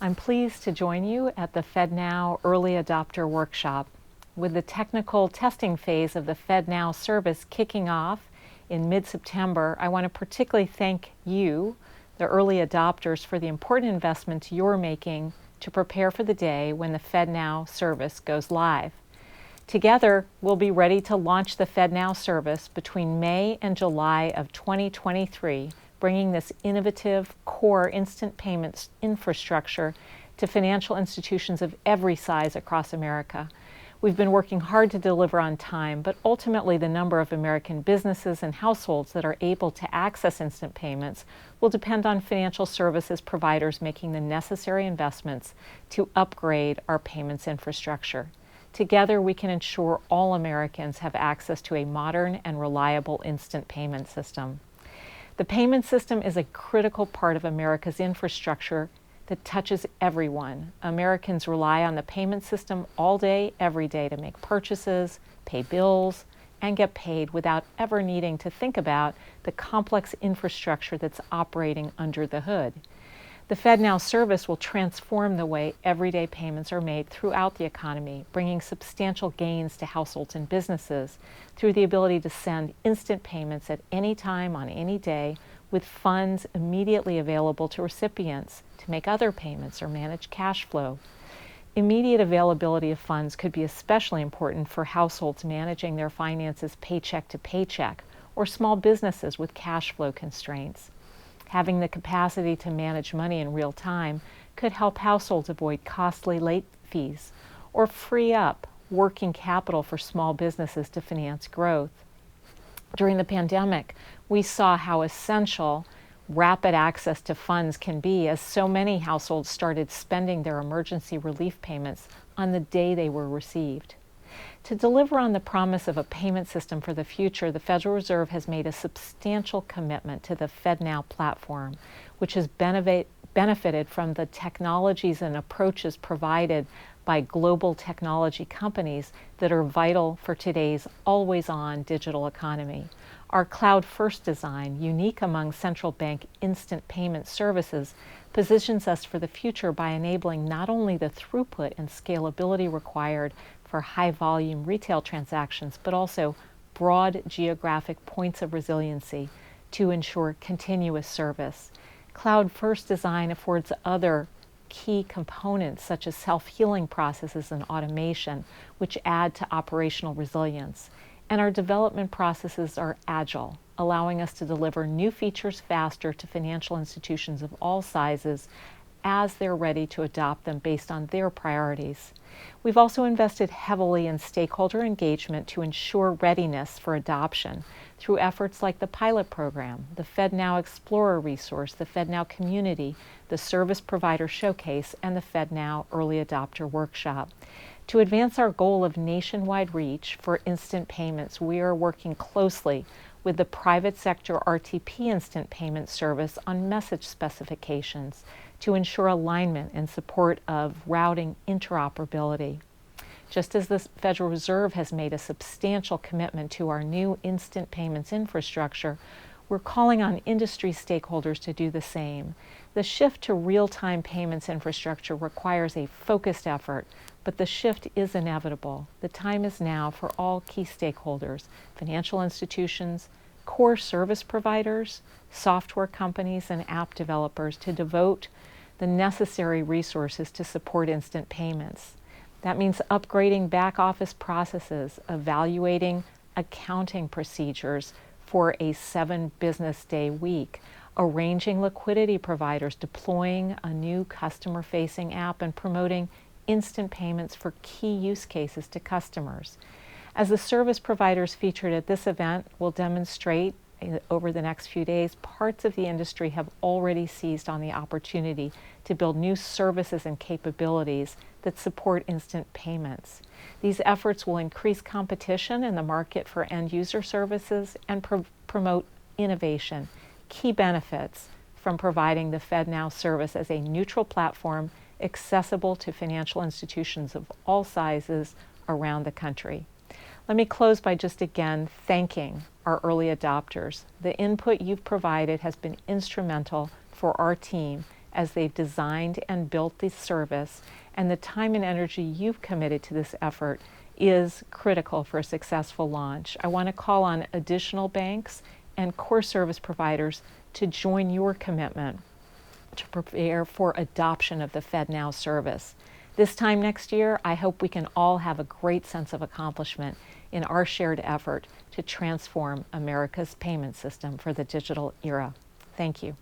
I'm pleased to join you at the FedNow Early Adopter Workshop. With the technical testing phase of the FedNow service kicking off in mid-September, I want to particularly thank you, the early adopters, for the important investments you're making to prepare for the day when the FedNow service goes live. Together, we'll be ready to launch the FedNow service between May and July of 2023, bringing this innovative core instant payments infrastructure to financial institutions of every size across America. We've been working hard to deliver on time, but ultimately the number of American businesses and households that are able to access instant payments will depend on financial services providers making the necessary investments to upgrade our payments infrastructure. Together, we can ensure all Americans have access to a modern and reliable instant payment system. The payment system is a critical part of America's infrastructure that touches everyone. Americans rely on the payment system all day, every day to make purchases, pay bills, and get paid without ever needing to think about the complex infrastructure that's operating under the hood. The FedNow service will transform the way everyday payments are made throughout the economy, bringing substantial gains to households and businesses through the ability to send instant payments at any time on any day with funds immediately available to recipients to make other payments or manage cash flow. Immediate availability of funds could be especially important for households managing their finances paycheck to paycheck or small businesses with cash flow constraints. Having the capacity to manage money in real time could help households avoid costly late fees or free up working capital for small businesses to finance growth. During the pandemic, we saw how essential rapid access to funds can be, as so many households started spending their emergency relief payments on the day they were received. To deliver on the promise of a payment system for the future, the Federal Reserve has made a substantial commitment to the FedNow platform, which has benefited from the technologies and approaches provided by global technology companies that are vital for today's always-on digital economy. Our cloud-first design, unique among central bank instant payment services, positions us for the future by enabling not only the throughput and scalability required for high-volume retail transactions, but also broad geographic points of resiliency to ensure continuous service. Cloud-first design affords other key components such as self-healing processes and automation, which add to operational resilience. And our development processes are agile, allowing us to deliver new features faster to financial institutions of all sizes as they're ready to adopt them based on their priorities. We've also invested heavily in stakeholder engagement to ensure readiness for adoption through efforts like the pilot program, the FedNow Explorer resource, the FedNow Community, the Service Provider Showcase, and the FedNow Early Adopter Workshop. To advance our goal of nationwide reach for instant payments, we are working closely with the private sector RTP instant payment service on message specifications to ensure alignment and support of routing interoperability. Just as the Federal Reserve has made a substantial commitment to our new instant payments infrastructure, we're calling on industry stakeholders to do the same. The shift to real-time payments infrastructure requires a focused effort, but the shift is inevitable. The time is now for all key stakeholders, financial institutions, core service providers, software companies, and app developers to devote the necessary resources to support instant payments. That means upgrading back-office processes, evaluating accounting procedures for a 7-business-day week, arranging liquidity providers, deploying a new customer-facing app, and promoting instant payments for key use cases to customers. As the service providers featured at this event will demonstrate over the next few days, parts of the industry have already seized on the opportunity to build new services and capabilities that support instant payments. These efforts will increase competition in the market for end-user services and promote innovation, key benefits from providing the FedNow service as a neutral platform accessible to financial institutions of all sizes around the country. Let me close by just again thanking our early adopters. The input you've provided has been instrumental for our team as they've designed and built this service, and the time and energy you've committed to this effort is critical for a successful launch. I want to call on additional banks and core service providers to join your commitment to prepare for adoption of the FedNow service. This time next year, I hope we can all have a great sense of accomplishment in our shared effort to transform America's payment system for the digital era. Thank you.